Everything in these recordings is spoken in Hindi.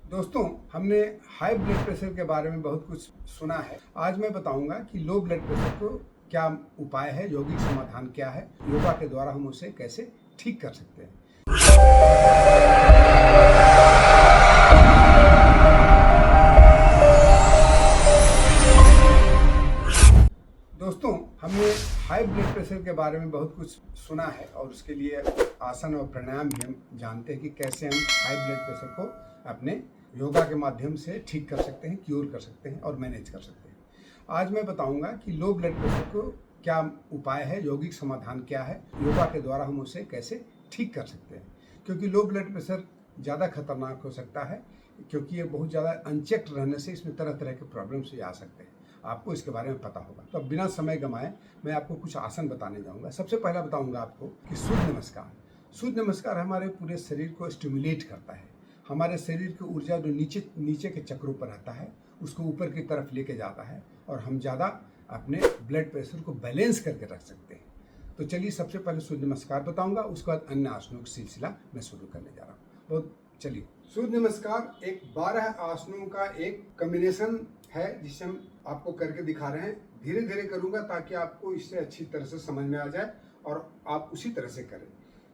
दोस्तों, हमने हाई ब्लड प्रेशर के बारे में बहुत कुछ सुना है। आज मैं बताऊंगा कि लो ब्लड प्रेशर को क्या उपाय है, यौगिक समाधान क्या है, योगा के द्वारा हम उसे कैसे ठीक कर सकते हैं। दोस्तों, हमने हाई ब्लड प्रेशर के बारे में बहुत कुछ सुना है और उसके लिए आसन और प्राणायाम भी हम जानते हैं कि कैसे हम हाई ब्लड प्रेशर को अपने योगा के माध्यम से ठीक कर सकते हैं, क्योर कर सकते हैं और मैनेज कर सकते हैं। आज मैं बताऊंगा कि लो ब्लड प्रेशर को क्या उपाय है, यौगिक समाधान क्या है, योगा के द्वारा हम उसे कैसे ठीक कर सकते हैं। क्योंकि लो ब्लड प्रेशर ज़्यादा खतरनाक हो सकता है, क्योंकि ये बहुत ज़्यादा अनचेक्ड रहने से इसमें तरह तरह के प्रॉब्लम्स आ सकते हैं। आपको इसके बारे में पता होगा। तो बिना समय गंवाए मैं आपको कुछ आसन बताने जाऊंगा। सबसे पहला बताऊंगा आपको कि सूर्य नमस्कार। सूर्य नमस्कार हमारे पूरे शरीर को स्टिमुलेट करता है। हमारे शरीर की ऊर्जा जो नीचे के चक्रों पर रहता है उसको ऊपर की तरफ लेके जाता है और हम ज़्यादा अपने ब्लड प्रेशर को बैलेंस करके रख सकते हैं। तो चलिए, सबसे पहले सूर्य नमस्कार बताऊंगा, उसके बाद अन्य आसनों का सिलसिला मैं शुरू करने जा रहा हूँ। बहुत चलिए, सूर्य नमस्कार एक 12 आसनों का एक कॉम्बिनेशन है जिसे हम आपको करके दिखा रहे हैं। धीरे धीरे करूंगा ताकि आपको इससे अच्छी तरह से समझ में आ जाए और आप उसी तरह से करें।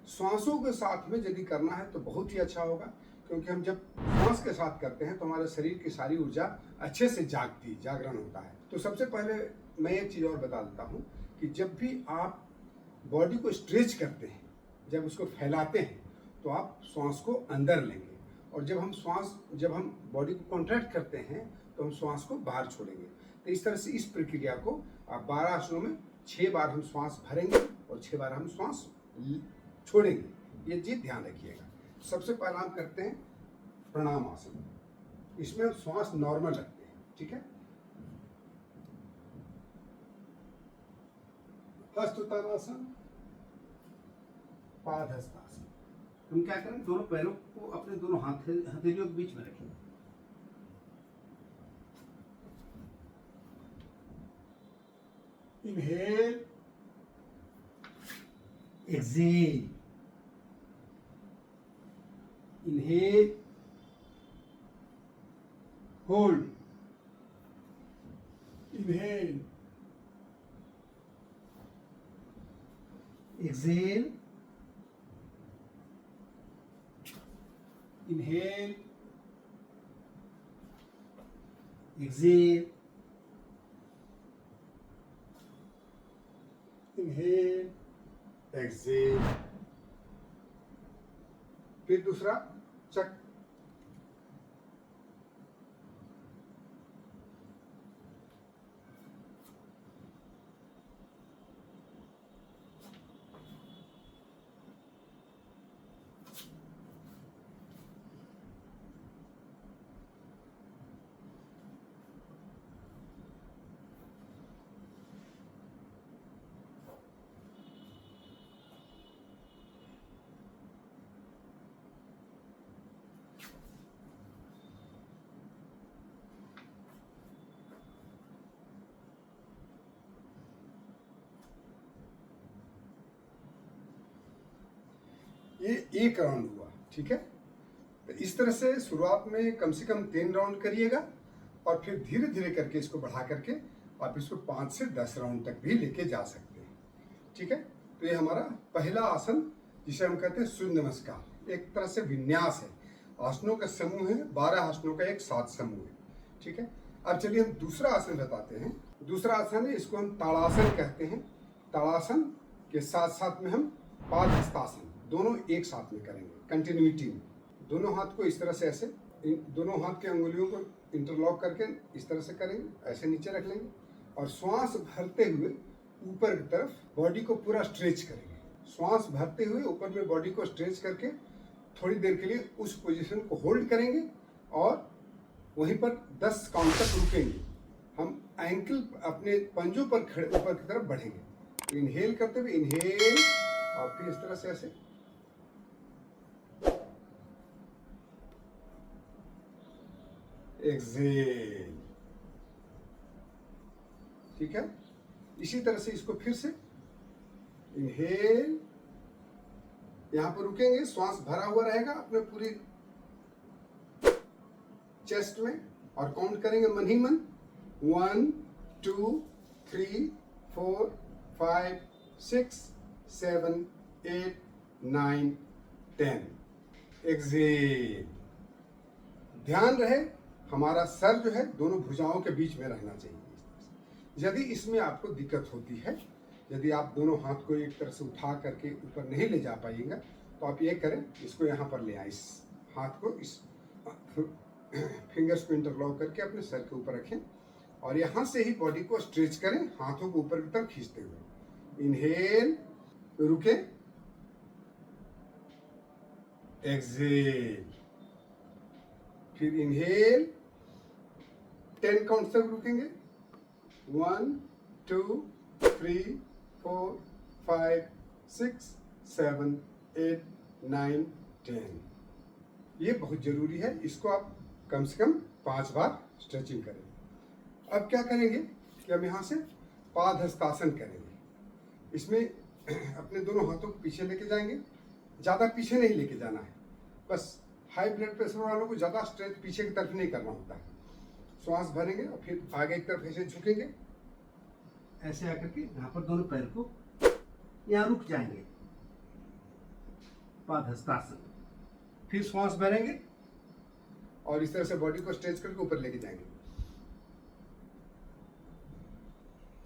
श्वासों के साथ में यदि करना है तो बहुत ही अच्छा होगा, क्योंकि हम जब श्वास के साथ करते हैं तो हमारे शरीर की सारी ऊर्जा अच्छे से जागरण होता है। तो सबसे पहले मैं एक चीज़ और बता देता हूँ कि जब भी आप बॉडी को स्ट्रेच करते हैं, जब उसको फैलाते हैं, तो आप श्वास को अंदर लेंगे और जब हम बॉडी को कॉन्ट्रैक्ट करते हैं तो हम श्वास को बाहर छोड़ेंगे। तो इस तरह से इस प्रक्रिया को आप 12 आसनों में 6 बार हम श्वास भरेंगे और 6 बार हम श्वास छोड़ेंगे। ये चीज ध्यान रखिएगा। सबसे पहला हम करते हैं प्रणाम आसन। इसमें हम श्वास नॉर्मल रखते हैं, ठीक है। हस्तोत्तानासन, पादहस्तासन। हम क्या करें, दोनों पैरों को अपने दोनों हथेलियों के बीच में रखें। Inhale, exhale, inhale, hold, inhale, exhale, inhale, exhale, inhale, exhale. फिर दूसरा चक्र। ये एक राउंड हुआ, ठीक है। तो इस तरह से शुरुआत में कम से कम 3 राउंड करिएगा और फिर धीरे धीरे करके इसको बढ़ा करके आप इसको 5 से 10 राउंड तक भी लेके जा सकते हैं, ठीक है। तो ये हमारा पहला आसन जिसे हम कहते हैं सूर्य नमस्कार, एक तरह से विन्यास है। आसनों का समूह है, 12 आसनों का एक साथ समूह है, ठीक है। अब चलिए हम दूसरा आसन बताते हैं। दूसरा आसन है, इसको हम ताड़ासन कहते हैं। ताड़ासन के साथ साथ में हम पादहस्तासन दोनों एक साथ में करेंगे, कंटिन्यूटी में। दोनों हाथ को इस तरह से ऐसे, दोनों हाथ के अंगुलियों को इंटरलॉक करके इस तरह से करेंगे, ऐसे नीचे रख लेंगे और श्वास भरते हुए ऊपर की तरफ बॉडी को पूरा स्ट्रेच करेंगे। श्वास भरते हुए ऊपर में बॉडी को स्ट्रेच करके थोड़ी देर के लिए उस पोजीशन को होल्ड करेंगे और वहीं पर 10 काउंट तक रुकेंगे। हम एंकल अपने पंजों पर खड़े ऊपर की तरफ बढ़ेंगे। तो इनहेल करते हुए इनहेल और फिर इस तरह से ऐसे, एक्सेल, ठीक है। इसी तरह से इसको फिर से इनहेल, यहां पर रुकेंगे, श्वास भरा हुआ रहेगा अपने पूरी चेस्ट में और काउंट करेंगे मन ही मन 1 2 3 4 5 6 7 8 9 10। एक्सेल। ध्यान रहे हमारा सर जो है दोनों भुजाओं के बीच में रहना चाहिए। यदि इसमें आपको दिक्कत होती है, यदि आप दोनों हाथ को एक तरह से उठा करके ऊपर नहीं ले जा पाइएगा, तो आप ये करें, इसको यहाँ पर ले आए, इस हाथ को इस फिंगर्स को इंटरलॉक करके अपने सर के ऊपर रखें और यहाँ से ही बॉडी को स्ट्रेच करें, हाथों को ऊपर की तरफ खींचते हुए। इनहेल, रुके, एक्सेल, फिर इनहेल, 10 काउंट तक रुकेंगे, 1 2 3 4 5 6 7 8 9 10। ये बहुत जरूरी है, इसको आप कम से कम 5 बार स्ट्रेचिंग करें। अब क्या करेंगे कि हम यहाँ से पादहस्तासन करेंगे। इसमें अपने दोनों हाथों को पीछे लेके जाएंगे, ज़्यादा पीछे नहीं लेके जाना है, बस हाई ब्लड प्रेशर वालों को ज़्यादा स्ट्रेच पीछे की तरफ नहीं करना होता है। श्वास भरेंगे और फिर आगे की तरफ ऐसे झुकेंगे, ऐसे आकर के यहाँ पर दोनों पैर को यहाँ रुक जाएंगे, पादहस्तासन। फिर श्वास भरेंगे और इस तरह से बॉडी को स्ट्रेच करके ऊपर लेके जाएंगे।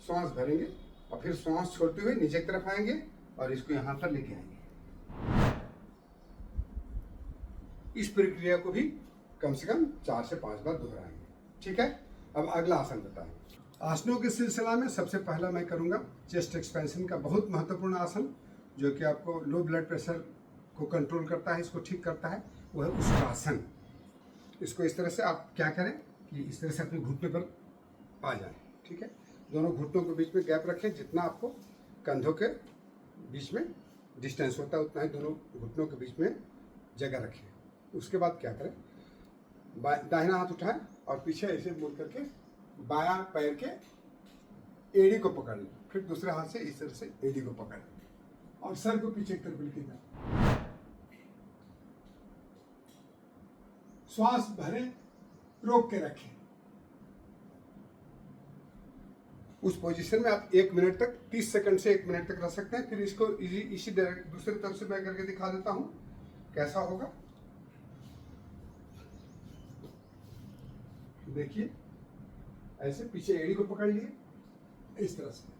श्वास भरेंगे और फिर श्वास छोड़ते हुए नीचे की तरफ आएंगे और इसको यहां पर लेके आएंगे। इस प्रक्रिया को भी कम से कम 4 से 5 बार दोहराएंगे। ठीक है, अब अगला आसन बताएं। आसनों के सिलसिला में सबसे पहला मैं करूंगा चेस्ट एक्सपेंशन का बहुत महत्वपूर्ण आसन, जो कि आपको लो ब्लड प्रेशर को कंट्रोल करता है, इसको ठीक करता है, वो है उष्ट्रासन। इसको इस तरह से आप क्या करें कि इस तरह से अपने घुटने पर आ जाएं। ठीक है, दोनों घुटनों के बीच में गैप रखें, जितना आपको कंधों के बीच में डिस्टेंस होता है उतना ही दोनों घुटनों के बीच में जगह रखें। उसके बाद क्या करें, दाहिना हाथ उठाएं और पीछे ऐसे मुड़ करके बायां पैर के एड़ी को पकड़ लें, फिर दूसरे हाथ से इस तरह से एड़ी को पकड़ लें और सर को पीछे की तरफ लेके जाएं। श्वास भरें, रोक के रखें। उस पोजीशन में आप 1 मिनट तक, 30 सेकंड से 1 मिनट तक रह सकते हैं। फिर इसको इसी दूसरी तरफ से मैं करके दिखा देता हूं कैसा होगा। देखिए, ऐसे पीछे एड़ी को पकड़ लिए, इस तरह से।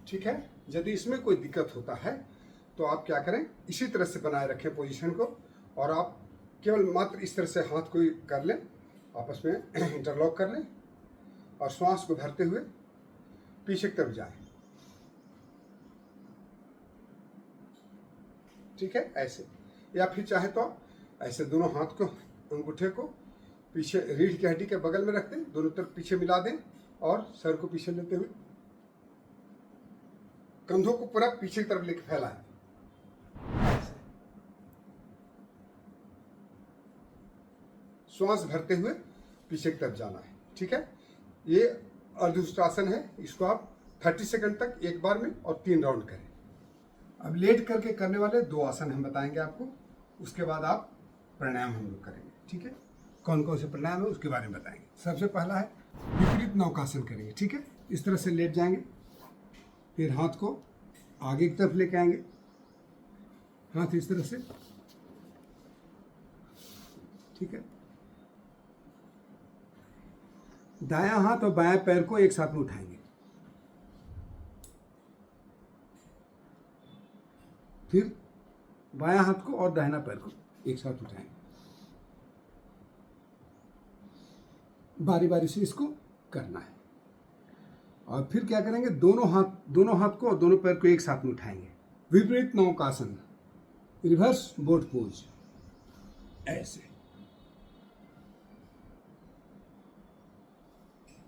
ठीक है, यदि इसमें कोई दिक्कत होता है तो आप क्या करें, इसी तरह से बनाए रखें पोजीशन को और आप केवल मात्र इस तरह से हाथ को कर लें, आपस में इंटरलॉक कर लें और श्वास को भरते हुए पीछे की तरफ जाएं। ठीक है, ऐसे, या फिर चाहे तो ऐसे दोनों हाथ को, अंगूठे को पीछे रीढ़ की हड्डी के बगल में रख दें, दोनों तरफ पीछे मिला दें और सर को पीछे लेते हुए कंधों को पूरा पीछे की तरफ लेके फैलाएं। श्वास भरते हुए पीछे की तरफ जाना है। ठीक है, ये अर्धउष्ट्रासन है, इसको आप 30 सेकंड तक एक बार में और 3 राउंड करें। अब लेट करके करने वाले 2 आसन हम बताएंगे आपको, उसके बाद आप प्राणायाम हम लोग करेंगे। ठीक है, कौन कौन से प्राणायाम है उसके बारे में बताएंगे। सबसे पहला है विपरीत नौकासन करेंगे। ठीक है, इस तरह से लेट जाएंगे, फिर हाथ को आगे की तरफ लेके आएंगे, हाथ इस तरह से। ठीक है, दायां हाथ और बायां पैर को एक साथ में उठाएंगे, फिर बायां हाथ को और दाहिना पैर को एक साथ उठाएंगे। बारी बारी से इसको करना है। और फिर क्या करेंगे, दोनों हाथ को और दोनों पैर को एक साथ में उठाएंगे। विपरीत नौकासन, रिवर्स बोट पोज, ऐसे।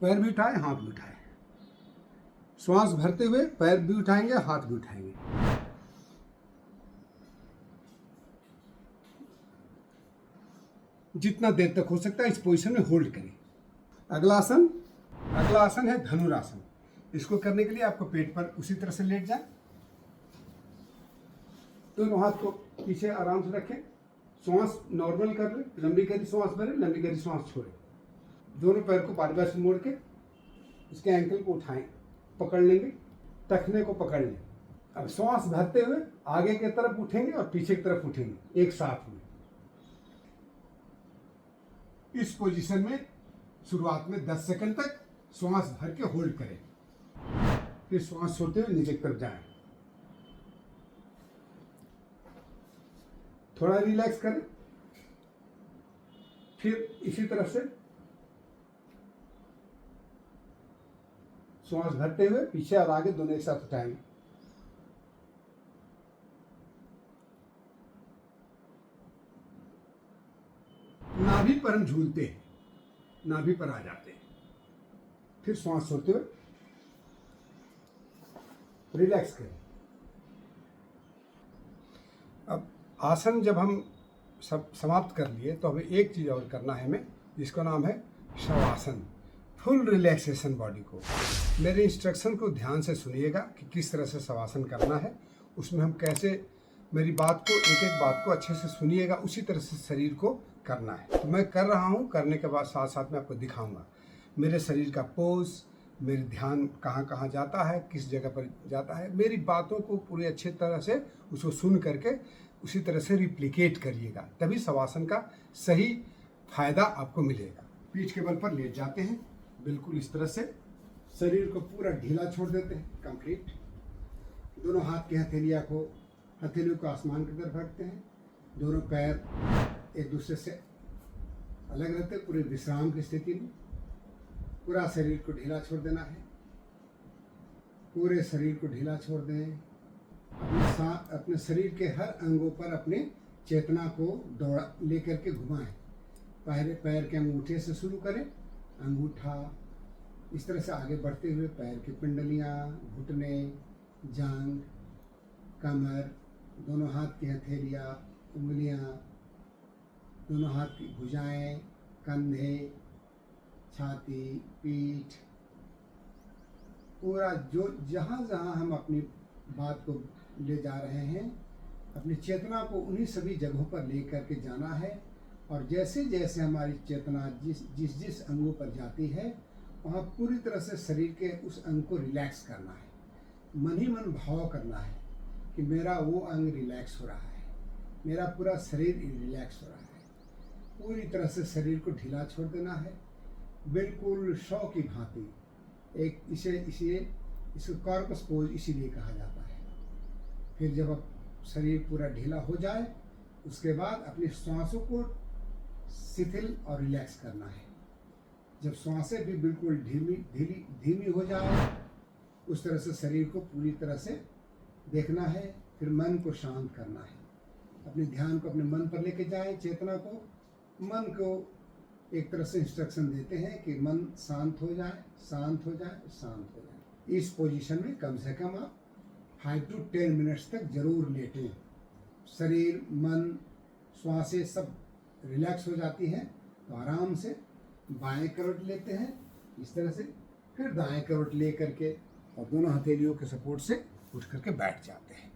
पैर भी उठाए, हाथ भी उठाए, श्वास भरते हुए पैर भी उठाएंगे, हाथ भी उठाएंगे। जितना देर तक हो सकता है इस पोजीशन में होल्ड करें। अगला आसन अगला आसन है धनुरासन। इसको करने के लिए आपको पेट पर उसी तरह से लेट जाए, दोनों हाथ को पीछे आराम से रखें, श्वास नॉर्मल कर ले, लंबी गहरी श्वास भरे, लंबी गहरी श्वास छोड़े। दोनों पैर को बार बार से मोड़ के इसके एंकल को उठाएं, पकड़ लेंगे, टखने को पकड़ लें। अब श्वास भरते हुए आगे की तरफ उठेंगे और पीछे की तरफ उठेंगे एक साथ में। इस पोजीशन में शुरुआत में 10 सेकंड तक श्वास भर के होल्ड करें, फिर श्वास छोड़ते हुए नीचे की तरफ जाएं। थोड़ा रिलैक्स करें, फिर इसी तरह से श्वास भरते हुए पीछे और आगे दोनों एक साथ उठाएंगे। नाभि पर हम झूलते हैं, नाभि पर आ जाते हैं, फिर श्वास छोड़ते हुए रिलैक्स करें। अब आसन जब हम सब समाप्त कर लिए तो हमें एक चीज़ और करना है हमें, जिसका नाम है शवासन, फुल रिलैक्सेशन बॉडी को। मेरे इंस्ट्रक्शन को ध्यान से सुनिएगा कि किस तरह से शवासन करना है, उसमें हम कैसे, मेरी बात को एक एक बात को अच्छे से सुनिएगा, उसी तरह से शरीर को करना है। तो मैं कर रहा हूँ, करने के बाद साथ साथ में आपको दिखाऊंगा मेरे शरीर का पोज, मेरे ध्यान कहाँ कहाँ जाता है, किस जगह पर जाता है। मेरी बातों को पूरी अच्छी तरह से उसको सुन करके उसी तरह से रिप्लिकेट करिएगा, तभी शवासन का सही फायदा आपको मिलेगा। पीठ के बल पर लेट जाते हैं, बिल्कुल इस तरह से शरीर को पूरा ढीला छोड़ देते हैं, कंप्लीट। दोनों हाथ की हथेलियों को आसमान की तरफ रखते हैं, दोनों पैर एक दूसरे से अलग रहते हैं, पूरे विश्राम की स्थिति में। पूरा शरीर को ढीला छोड़ देना है, पूरे शरीर को ढीला छोड़ दें। अपने शरीर के हर अंगों पर अपने चेतना को दौड़ा लेकर के घुमाएं। पहले पैर के अंगूठे से शुरू करें, अंगूठा इस तरह से आगे बढ़ते हुए पैर की पिंडलियाँ, घुटने, जांघ, कमर, दोनों हाथ की हथेलियाँ, उंगलियाँ, दोनों हाथ की भुजाएं, कंधे, छाती, पीठ, पूरा जो जहाँ जहाँ हम अपनी बात को ले जा रहे हैं, अपनी चेतना को उन्हीं सभी जगहों पर ले करके जाना है। और जैसे जैसे हमारी चेतना जिस जिस अंगों पर जाती है, वहाँ पूरी तरह से शरीर के उस अंग को रिलैक्स करना है। मन ही मन भाव करना है कि मेरा वो अंग रिलैक्स हो रहा है, मेरा पूरा शरीर रिलैक्स हो रहा है। पूरी तरह से शरीर को ढीला छोड़ देना है, बिल्कुल शव की भांति। एक इसको कॉर्पस पोज इसीलिए कहा जाता है। फिर जब अब शरीर पूरा ढीला हो जाए, उसके बाद अपनी श्वासों को शिथिल और रिलैक्स करना है। जब श्वासें भी बिल्कुल धीमी हो जाए, उस तरह से शरीर को पूरी तरह से देखना है। फिर मन को शांत करना है, अपने ध्यान को अपने मन पर लेके जाएं, चेतना को, मन को एक तरह से इंस्ट्रक्शन देते हैं कि मन शांत हो जाए, शांत हो जाए, शांत हो जाए। इस पोजीशन में कम से कम आप 5 to 10 मिनट्स तक जरूर लेटें। शरीर, मन, श्वासें सब रिलैक्स हो जाती हैं तो आराम से बाएं करवट लेते हैं इस तरह से, फिर दाएं करवट ले करके और दोनों हथेलियों के सपोर्ट से उठ करके बैठ जाते हैं।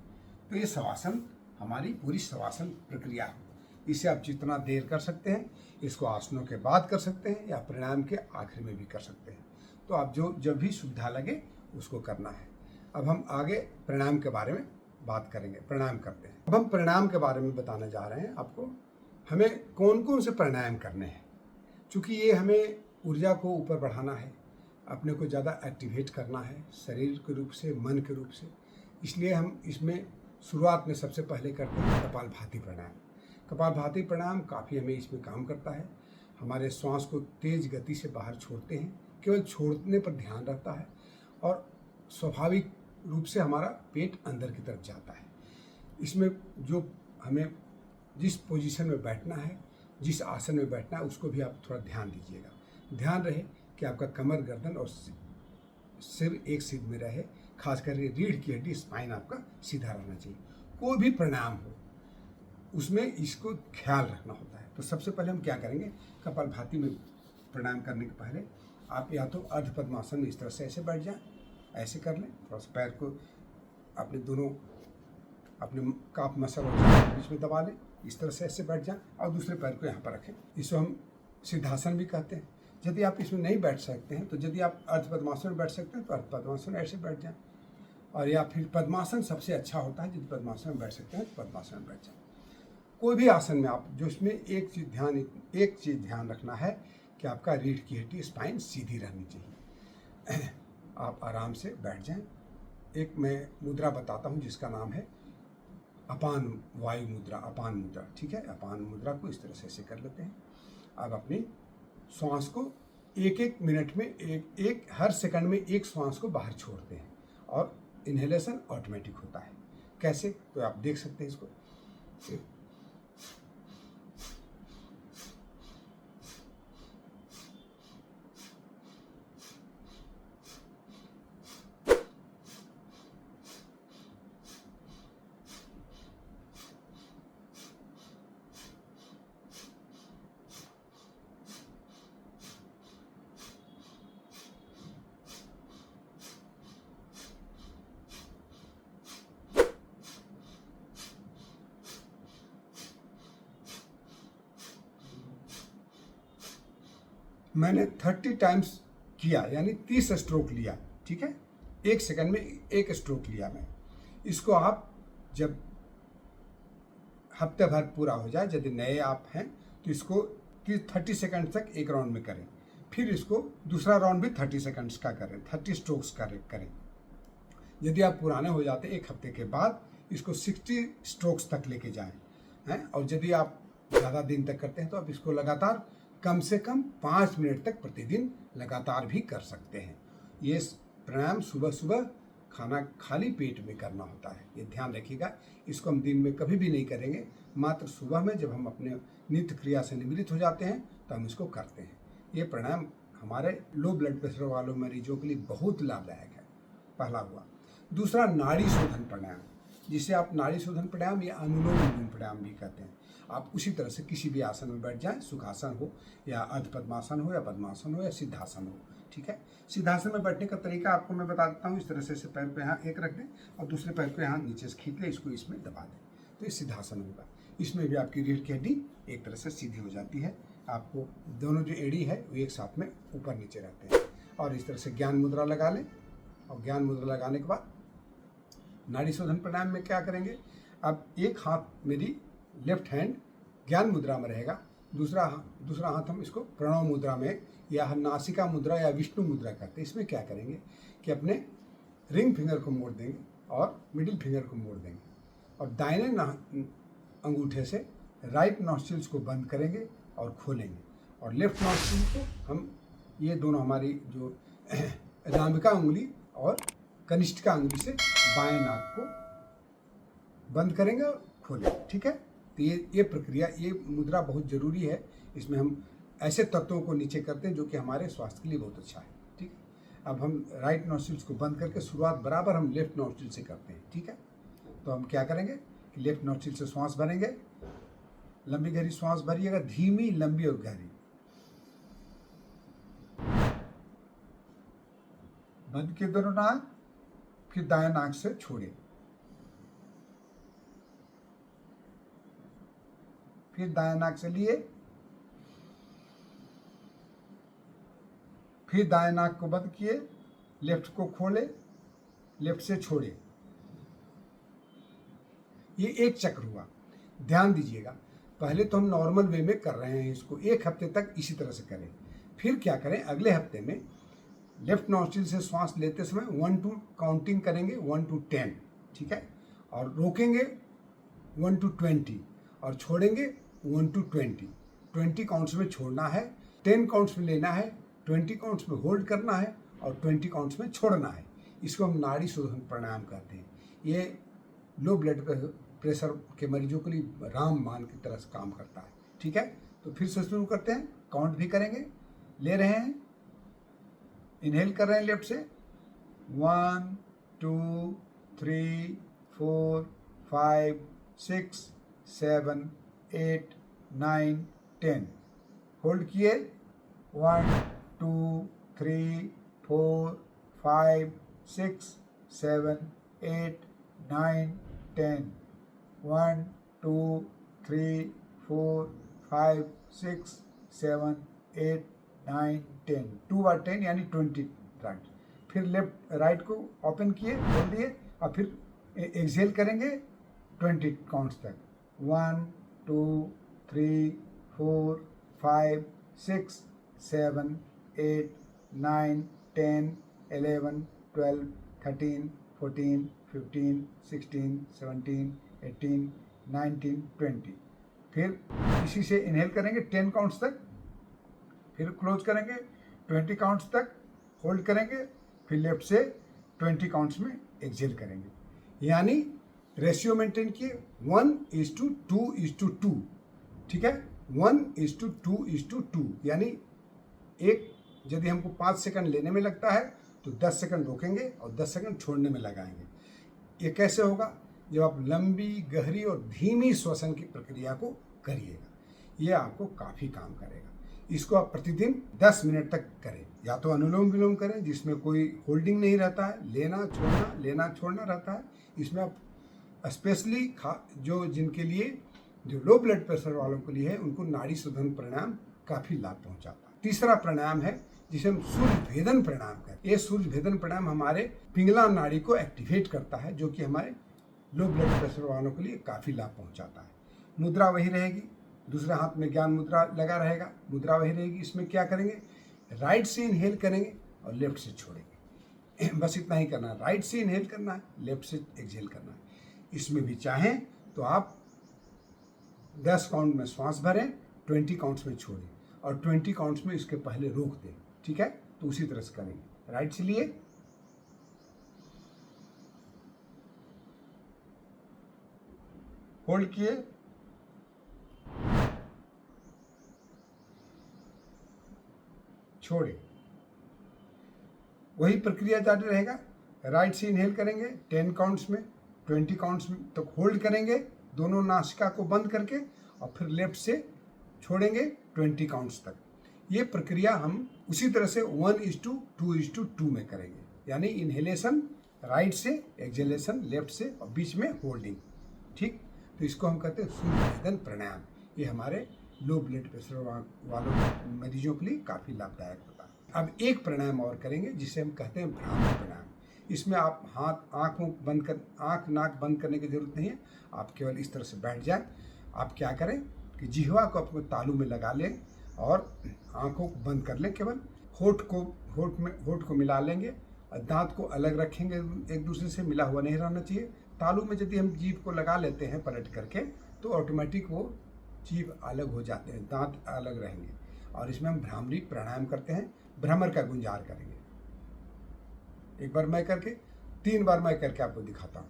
तो ये शवासन हमारी पूरी शवासन प्रक्रिया है। इसे आप जितना देर कर सकते हैं, इसको आसनों के बाद कर सकते हैं या प्राणायाम के आखिर में भी कर सकते हैं। तो आप जब भी सुविधा लगे उसको करना है। अब हम आगे प्राणायाम के बारे में बात करेंगे। प्राणायाम करते हैं। अब हम प्राणायाम के बारे में बताने जा रहे हैं आपको, हमें कौन कौन से प्राणायाम करने हैं। चूँकि ये हमें ऊर्जा को ऊपर बढ़ाना है, अपने को ज़्यादा एक्टिवेट करना है, शरीर के रूप से, मन के रूप से, इसलिए हम इसमें शुरुआत में सबसे पहले करते हैं कपालभाति प्राणायाम। कपालभाति प्राणायाम काफ़ी हमें इसमें काम करता है। हमारे श्वास को तेज गति से बाहर छोड़ते हैं, केवल छोड़ने पर ध्यान रहता है और स्वाभाविक रूप से हमारा पेट अंदर की तरफ जाता है। इसमें जो हमें जिस पोजीशन में बैठना है, जिस आसन में बैठना है, उसको भी आप थोड़ा ध्यान दीजिएगा। ध्यान रहे कि आपका कमर, गर्दन और सिर एक सीध में रहे, खास करके रीढ़ की हड्डी, स्पाइन आपका सीधा रहना चाहिए। कोई भी प्राणायाम हो उसमें इसको ख्याल रखना होता है। तो सबसे पहले हम क्या करेंगे, कपालभाति में प्राणायाम करने के पहले आप या तो अर्ध पद्मासन में इस तरह से ऐसे बैठ जाएं, ऐसे कर लें, थोड़ा सा पैर को अपने दोनों अपने काफ मसल और जांघ के बीच में दबा लें, इस तरह से ऐसे बैठ जाएं और दूसरे पैर को यहाँ पर रखें। इसको हम सिद्धासन भी कहते हैं। यदि आप इसमें नहीं बैठ सकते हैं तो यदि आप अर्ध पद्मासन में बैठ सकते हैं तो अर्ध पद्मासन में ऐसे बैठ जाएं, और या फिर पद्मासन सबसे अच्छा होता है। यदि पद्मासन में बैठ सकते हैं तो पद्मासन में बैठ जाएं। कोई भी आसन में आप जो इसमें एक चीज़ ध्यान रखना है कि आपका रीढ़ की हड्डी स्पाइन सीधी रहनी चाहिए। आप आराम से बैठ जाएं। एक मैं मुद्रा बताता हूं जिसका नाम है अपान वायु मुद्रा, अपान मुद्रा। ठीक है, अपान मुद्रा को इस तरह से ऐसे कर लेते हैं। अब अपनी श्वास को एक मिनट में हर सेकंड में एक श्वास को बाहर छोड़ते हैं और इन्हेलेशन ऑटोमेटिक होता है। कैसे, तो आप देख सकते हैं इसको। मैंने 30 टाइम्स किया, यानी 30 स्ट्रोक लिया। ठीक है, एक सेकंड में एक स्ट्रोक लिया मैं। इसको आप जब हफ्ते भर पूरा हो जाए, यदि नए आप हैं तो इसको 30 सेकंड तक एक राउंड में करें, फिर इसको दूसरा राउंड भी 30 सेकंड्स का करें, 30 स्ट्रोक्स करें। यदि आप पुराने हो जाते एक हफ्ते के बाद इसको 60 स्ट्रोक्स तक लेके जाएं हैं। और यदि आप ज़्यादा दिन तक करते हैं तो आप इसको लगातार कम से कम 5 मिनट तक प्रतिदिन लगातार भी कर सकते हैं। ये प्राणायाम सुबह सुबह खाना खाली पेट में करना होता है, ये ध्यान रखिएगा। इसको हम दिन में कभी भी नहीं करेंगे, मात्र सुबह में जब हम अपने नित्य क्रिया से निवृत्त हो जाते हैं तो हम इसको करते हैं। ये प्राणायाम हमारे लो ब्लड प्रेशर वालों मरीजों के लिए बहुत लाभदायक है, पहला हुआ। दूसरा, नाड़ी शोधन प्राणायाम, जिसे आप नाड़ी शोधन प्राणायाम या अनुलोम विलोम प्राणायाम भी कहते हैं। आप उसी तरह से किसी भी आसन में बैठ जाएं, सुखासन हो या अर्ध पद्मासन हो या पद्मासन हो या सिद्धासन हो। ठीक है, सिद्धासन में बैठने का तरीका आपको मैं बता देता हूँ। इस तरह से पैर को यहाँ एक रख दें और दूसरे पैर को यहाँ नीचे से खींच लें, इसको इसमें दबा दें, तो ये सिद्धासन होगा। इसमें भी आपकी रीढ़ की हड्डी एक तरह से सीधी हो जाती है। आपको दोनों जो एड़ी है वो एक साथ में ऊपर नीचे रहते हैं। और इस तरह से ज्ञान मुद्रा लगा लें, और ज्ञान मुद्रा लगाने के बाद नाड़ी शोधन प्राणायाम में क्या करेंगे, अब एक हाथ मेरी लेफ्ट हैंड ज्ञान मुद्रा में रहेगा, दूसरा हाथ हम इसको प्रणव मुद्रा में या नासिका मुद्रा या विष्णु मुद्रा करते हैं। इसमें क्या करेंगे कि अपने रिंग फिंगर को मोड़ देंगे और मिडिल फिंगर को मोड़ देंगे, और दाहिने अंगूठे से राइट नॉस्ट्रिल्स को बंद करेंगे और खोलेंगे, और लेफ्ट नॉस्ट्रिल को हम, ये दोनों हमारी जो नामिका उंगली और कनिष्ठिका उंगली से बाएं नाक को बंद करेंगे और खोलेंगे। ठीक है, तो ये प्रक्रिया, ये मुद्रा बहुत ज़रूरी है। इसमें हम ऐसे तत्वों को नीचे करते हैं जो कि हमारे स्वास्थ्य के लिए बहुत अच्छा है। ठीक है, अब हम राइट नॉस्ट्रिल्स को बंद करके शुरुआत बराबर हम लेफ्ट नॉस्ट्रिल से करते हैं। ठीक है, तो हम क्या करेंगे कि लेफ्ट नॉस्ट्रिल से श्वास भरेंगे, लंबी गहरी श्वास भरिएगा, धीमी लंबी और गहरी, बंद किए दोनों नाक, फिर दाएं नाक से छोड़िए, फिर दाएं नाक से लिए, फिर दाएं नाक को बंद किए, लेफ्ट को खोले, लेफ्ट से छोड़े। ये एक चक्र हुआ। ध्यान दीजिएगा, पहले तो हम नॉर्मल वे में कर रहे हैं, इसको एक हफ्ते तक इसी तरह से करें। फिर क्या करें, अगले हफ्ते में लेफ्ट नॉस्ट्रिल से श्वास लेते समय 1 to काउंटिंग करेंगे, 1 to 10। ठीक है, और रोकेंगे 1 to 20 और छोड़ेंगे 1 to 20। 20 काउंट्स में छोड़ना है, 10 काउंट्स में लेना है, 20 काउंट्स में होल्ड करना है और 20 काउंट्स में छोड़ना है। इसको हम नाड़ी शोधन प्राणायाम कहते हैं। ये लो ब्लड प्रेशर के मरीजों के लिए रामबाण की तरह से काम करता है। ठीक है, तो फिर से शुरू करते हैं, काउंट भी करेंगे। ले रहे हैं, इनहेल कर रहे हैं लेफ्ट से, 1 2 3 4 5 6 7 8 9 10। होल्ड किए, 1 2 3 4 5 6 7 8 9 10 1 2 3 4 5 6 7 8 9 10 2 बार 10 यानी 20 राइट। फिर लेफ्ट राइट को ओपन किए, खोल दिए और फिर एक्सहेल करेंगे 20 काउंट्स तक। 1 2 3 4 5 6 7 8 9 10 11 12 13 14 15 16 17 18 19 20। फिर इसी से इनहेल करेंगे 10 काउंट्स तक, फिर क्लोज करेंगे 20 काउंट्स तक, होल्ड करेंगे, फिर लेफ्ट से 20 काउंट्स में एक्सहेल करेंगे। यानी रेशियो मेंटेन किए 1:2:2, ठीक है। 1:2:2 यानी एक यदि हमको 5 सेकंड लेने में लगता है तो 10 सेकंड रोकेंगे और 10 सेकंड छोड़ने में लगाएंगे। ये कैसे होगा? जब आप लंबी, गहरी और धीमी श्वसन की प्रक्रिया को करिएगा, ये आपको काफ़ी काम करेगा। इसको आप प्रतिदिन 10 मिनट तक करें। या तो अनुलोम विलोम करें जिसमें कोई होल्डिंग नहीं रहता है, लेना छोड़ना रहता है। इसमें आप स्पेशली जो जिनके लिए जो लो ब्लड प्रेशर वालों के लिए है, उनको नाड़ी शोधन प्राणायाम काफ़ी लाभ पहुंचाता है। तीसरा प्राणायाम है जिसे हम सूर्य भेदन प्राणायाम कहते हैं। ये सूर्य भेदन प्राणायाम हमारे पिंगला नाड़ी को एक्टिवेट करता है, जो कि हमारे लो ब्लड प्रेशर वालों के लिए काफ़ी लाभ पहुंचाता है। मुद्रा वही रहेगी, दूसरे हाथ में ज्ञान मुद्रा लगा रहेगा, मुद्रा वही रहेगी। इसमें क्या करेंगे? राइट से इनहेल करेंगे और लेफ्ट से छोड़ेंगे। बस इतना ही करना है, राइट से इनहेल करना है, लेफ्ट से एक्सहेल करना है। इसमें भी चाहें तो आप 10 काउंट में श्वास भरें, 20 काउंट्स में छोड़ें और 20 काउंट्स में इसके पहले रोक दें, ठीक है। तो उसी तरह से करेंगे। राइट से लिए, होल्ड किए, छोड़े। वही प्रक्रिया जारी रहेगा। राइट से इनहेल करेंगे 10 काउंट्स में, 20 काउंट्स में तक होल्ड करेंगे दोनों नासिका को बंद करके, और फिर लेफ्ट से छोड़ेंगे 20 काउंट्स तक। ये प्रक्रिया हम उसी तरह से 1:2:2 में करेंगे। यानी इनहेलेशन राइट से, एक्सहेलेशन लेफ्ट से और बीच में होल्डिंग, ठीक। तो इसको हम कहते हैं सूर्य भेदन प्राणायाम। ये हमारे लो ब्लड प्रेशर वालों मरीजों के लिए काफ़ी लाभदायक होता है। अब एक प्राणायाम और करेंगे जिसे हम कहते हैं भ्रामरी प्राणायाम। इसमें आप आँख नाक बंद करने की जरूरत नहीं है। आप केवल इस तरह से बैठ जाए। आप क्या करें कि जिह्वा को अपने तालू में लगा लें और आँखों को बंद कर लें। केवल होठ को मिला लेंगे और दांत को अलग रखेंगे, एक दूसरे से मिला हुआ नहीं रहना चाहिए। तालू में यदि हम जीभ को लगा लेते हैं पलट करके, तो ऑटोमेटिक वो जीभ अलग हो जाते हैं, दांत अलग रहेंगे। और इसमें हम भ्रामरी प्राणायाम करते हैं, भ्रमर का गुंजार करेंगे। एक बार मैं करके, 3 बार मैं करके आपको दिखाता हूँ।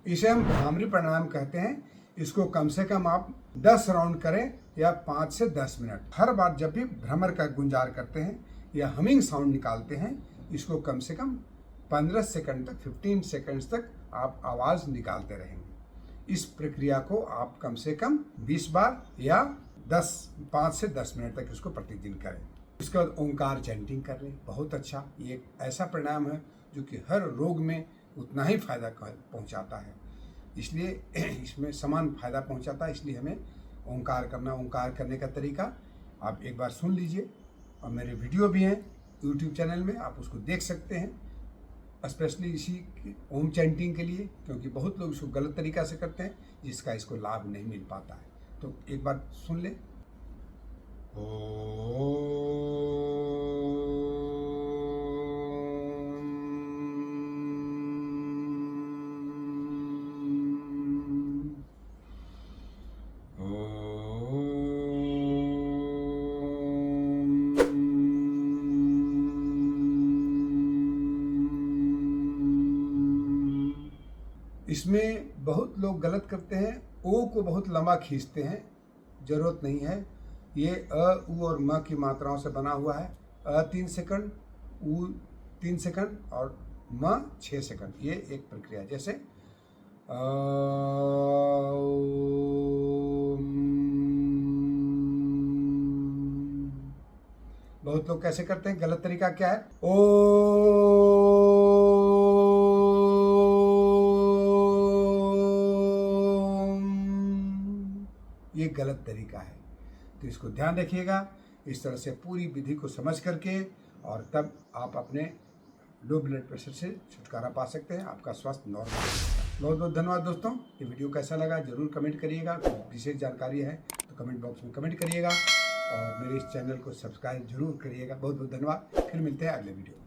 इसे हम भ्रामरी प्राणायाम कहते हैं। इसको कम से कम आप 10 राउंड करें या 5 से 10 मिनट। हर बार जब भी भ्रमर का गुंजार करते हैं या हमिंग साउंड निकालते हैं, इसको कम से कम 15 सेकंड तक, 15 सेकंड्स तक आप आवाज़ निकालते रहेंगे। इस प्रक्रिया को आप कम से कम 20 बार या 5 से 10 मिनट तक इसको प्रतिदिन करें। उसके बाद ओंकार चैंटिंग कर लें, बहुत अच्छा। ये एक ऐसा प्राणायाम है जो कि हर रोग में उतना ही फायदा पहुंचाता है, इसलिए इसमें समान फायदा पहुंचाता है। इसलिए हमें ओंकार करना। ओंकार करने का तरीका आप एक बार सुन लीजिए, और मेरे वीडियो भी हैं यूट्यूब चैनल में, आप उसको देख सकते हैं। स्पेशली इसी ओम चैंटिंग के लिए, क्योंकि बहुत लोग इसको गलत तरीका से करते हैं जिसका इसको लाभ नहीं मिल पाता है। तो एक बार सुन ले। इसमें बहुत लोग गलत करते हैं, ओ को बहुत लंबा खींचते हैं, ज़रूरत नहीं है। ये अ, उ और म की मात्राओं से बना हुआ है। अ 3 सेकंड, उ 3 सेकंड और म 6 सेकंड। ये एक प्रक्रिया। जैसे बहुत लोग कैसे करते हैं, गलत तरीका क्या है, ओ, ये गलत तरीका है। तो इसको ध्यान रखिएगा। इस तरह से पूरी विधि को समझ करके और तब आप अपने लो ब्लड प्रेशर से छुटकारा पा सकते हैं। आपका स्वास्थ्य नॉर्मल होगा। बहुत बहुत धन्यवाद दोस्तों। ये वीडियो कैसा लगा जरूर कमेंट करिएगा। कोई विशेष जानकारी है तो कमेंट बॉक्स में कमेंट करिएगा और मेरे इस चैनल को सब्सक्राइब जरूर करिएगा। बहुत बहुत धन्यवाद। फिर मिलते हैं अगले वीडियो में।